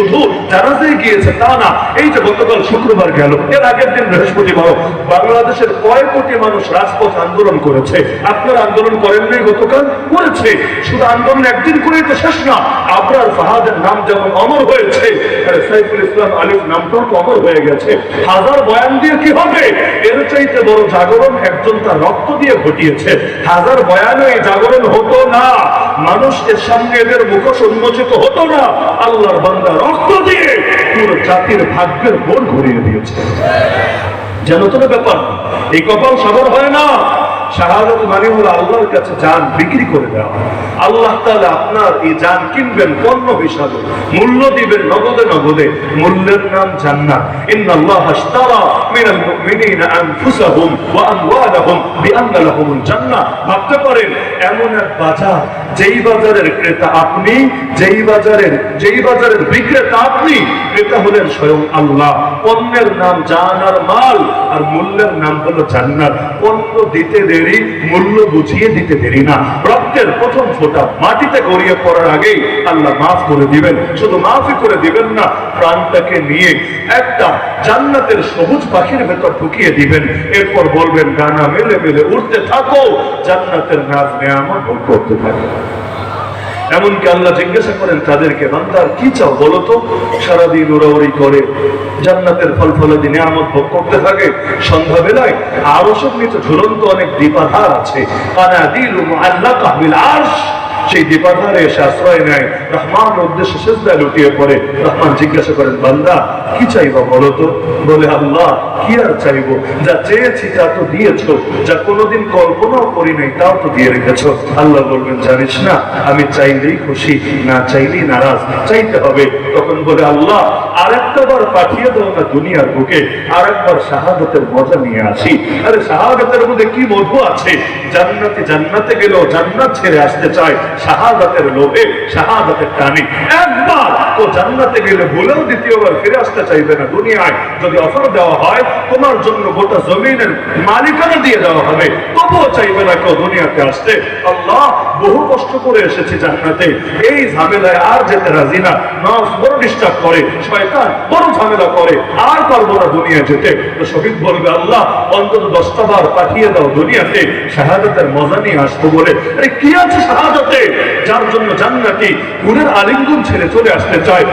শুধু জানাজায় গিয়েছে তা না, এই যে গতকাল শুক্রবার গেল, এর আগের দিন বৃহস্পতিবার বাংলাদেশের কয়েক কোটি মানুষ রাজপথ আন্দোলন করেছে। আপনারা আন্দোলন করেন নাই? গতকাল করেছে। শুধু আন্দোলন একদিন করেই তো শেষ না। আবরার ফাহাদের নাম যেমন অমর হয়েছে, সাইফুল ইসলাম আলিফ নামটাও তো অমর হয়ে গেছে। হাজার বয়ান দিয়ে কি হবে? এর চাইতে বড় জাগরণ একজন তার রক্ত দিয়ে ঘটিয়েছে। হাজার বয়ানে এই জাগরণ হতো না, মানুষ এর সামনে এদের মুখোশ উন্মোচিত হতো না। আল্লাহর বান্দা রক্ত দিয়ে পুরো জাতির ভাগ্যের বোন ঘুরিয়ে দিয়েছে। যেন তো ব্যাপার, এই কপাল সবার হয় না। শাহাদাত মানে হলো আল্লাহর কাছে জান বিক্রি করে দেওয়া। আল্লাহ তাআলা আপনার এই জান কিনবেন পণ্য হিসাবে, মূল্য দিবেন নগদে নগদে। মূল্যের নাম জান্নাত। ইন্নাল্লাহা আশতারা মিনাল মুমিনিনা আনফুসাহুম ওয়া আমওয়ালাহুম বিআন্না লাহুমুল জান্নাহ। ভাবতে পারেন এমন এক বাজার, যেই বাজারের ক্রেতা আপনি, যেই বাজারের বিক্রেতা আপনি, ক্রেতা হলেন স্বয়ং আল্লাহ। পণ্যের নাম জান আর মাল, আর মূল্যের নাম হলো জান্নাত। পণ্য দিতে দেরি, মূল্য বুঝিয়ে দিতে দেরি না। রক্তের প্রথম ফোঁটা মাটিতে গড়িয়ে পড়ার আগেই আল্লাহ মাফ করে দিবেন। শুধু মাফই করে দিবেন না, প্রাণটাকে নিয়ে একটা জান্নাতের সবুজ পাখির ভেতর ঢুকিয়ে দিবেন। এরপর বলবেন ডানা মেলে মেলে উঠতে থাকো, জান্নাতের নাজ নেয়ামত ভোগ করতে থাকো। এমনকি আল্লাহ জিজ্ঞাসা করেন তাদেরকে, বান্দা কি চাও বলো তো? সারাদিন উড়াউড়ি করে জান্নাতের ফল ফলাদি নিয়ামত ভোগ করতে থাকে। সন্ধ্যা বেলায় আরশের নিচে ঝুলন্ত অনেক দীপাধার আছে, কানাদিলু মুআল্লাকা বিল আরশ। সেই দীপাধারে এসে আশ্রয় নেয়, রহমানের উদ্দেশ্যে সিজদায় লুটিয়ে পড়ে। রহমান জিজ্ঞাসা করেন, বান্দা কি চাইবা বলো তো? বলে, আল্লাহ কি আর চাইবো, যা চেয়েছি তা তো দিয়েছো, যা কোনোদিন কল্পনাও করি নাই তাও তো দিয়ে রেখেছো। আল্লাহ বলবেন, জানিস না আমি চাইলেই খুশি, না চাইলেই নারাজ, চাইতে হবে। তখন বলে, আল্লাহ আরেকটা বার পাঠিয়ে দাও না দুনিয়ার বুকে, আরেকবার শাহাদাতের মজা নিয়ে আসি। আরে শাহাদাতের মধ্যে কি মধু আছে! জান্নাতে গেলেও জান্নাত ছেড়ে আসতে চায় শাহাদাতের লোভে, শাহাদাতের টানে। একবার তো জান্নাতে গেলে ভুলেও দ্বিতীয়বার ফিরে আসতে চাইবে না। দুনিয়ায় যদি অফার দেওয়া হয় তোমার জন্য গোটা জমিনের মালিকানা দিয়ে দেওয়া হবে, তবুও চাইবে না কেউ দুনিয়াতে আসতে। আল্লাহ বহু কষ্ট করে এসেছি জান্নাতে, এই ঝামেলায় আর যেতে রাজি না। নফস বড় ডিস্টার্ব করে, শয়তান বড় ঝামেলা করে, আর পারবো না দুনিয়া যেতে। তো শহীদ বলবে, আল্লাহ অন্তত 10টা বার পাঠিয়ে দাও দুনিয়াতে, শাহাদাতের মজা নিয়ে আসবো বলে। আরে কি আছে শাহাদাতে, যার জন্য জান্নাতি গুণের আলিঙ্গন ছেড়ে চলে আসতে চায়।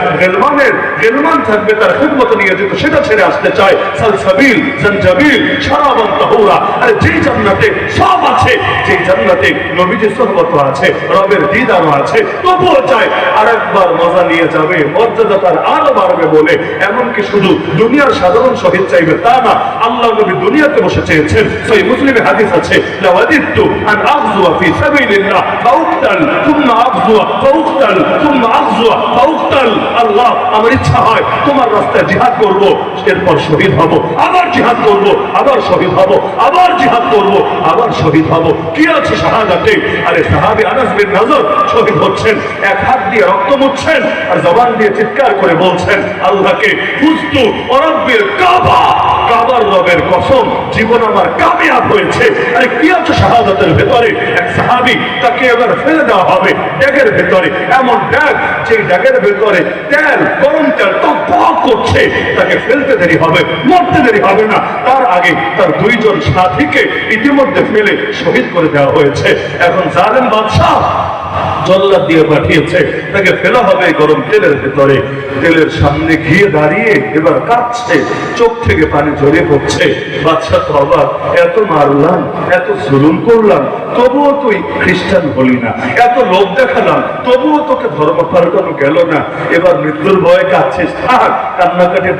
গেলমান থাকবে তার খিদমত নিয়ে যেত, সেটা ছেড়ে আসতে চায়। সালসাবিল, জানজাবিল, শারাবান তাহুরা। আরে যেই জান্নাতে সব আছে, যেই জান্নাতে নবীজির সুহবত আছে, রবের দিদারও আছে, তবুও চায় আরেকবার মজা নিয়ে যাবে, মর্যাদা তার আরো বাড়বে বলে। এমনকি শুধু দুনিয়ার সাধারণ শহীদ চাইবে তা না, আল্লাহ নবী দুনিয়াতে বসে চেয়েছেন। সহিহ মুসলিমে হাদিস আছে, লাওয়াদিতু আন আগযুয়া ফি সাবিলিল্লাহ ফাউকতাল থুম্মা আগযুয়া ফাউকতাল থুম্মা আগযুয়া ফাউকতাল। আল্লাহ আমার ইচ্ছা হয় তোমার রাস্তায় জিহাদ করব, এরপর শহীদ হব, আবার জিহাদ করব, আবার শহীদ হব, আবার জিহাদ করব, আবার শহীদ হব। কি আছে শাহাদাতে? আরে সাহাবী আনাস বিন নজর শহীদ হচ্ছেন, এক হাত দিয়ে রক্ত মুছছেন আর জবান দিয়ে চিৎকার করে বলছেন আল্লাহকে, ফুজতু ওয়ারাব্বিল কাবা, কাবার রবের কসম জীবন আমার কামিয়াব হয়েছে। আরে কি আছে শাহাদাতের ভেতরে? এক সাহাবী, তাকে এবার ফেলে দেওয়া হবে ড্যাগের ভেতরে, এমন ড্যাগ যে ড্যাগের ভেতরে তেল, গরম তেল টকবক করছে। তাকে ফেলতে দেরি হবে, মরতে দেরি হবে না, তার আগে তার 2 জন সাথীকে ইতিমধ্যে ফেলে শহীদ করে দেওয়া হয়েছে। এখন জালেম বাদশাহ জল্লাদ দিয়ে পাঠিয়েছে, তাকে ফেলা হবে গরম তেলের ভেতরে। তেলের সামনে গিয়ে দাঁড়িয়ে এবার কাঁদছে, চোখ থেকে পানি ঝরে পড়ছে। বাদশা তো অবাক, এত মারলাম, এত জুলুম করলাম, তবুও তুই খ্রিস্টান হলি না, এত লোভ দেখালাম, তবুও তোকে ধর্ম পাল্টানো গেল না। এবার মৃত্যুর ভয়ে কাঁদছিস, কান্নাকাটির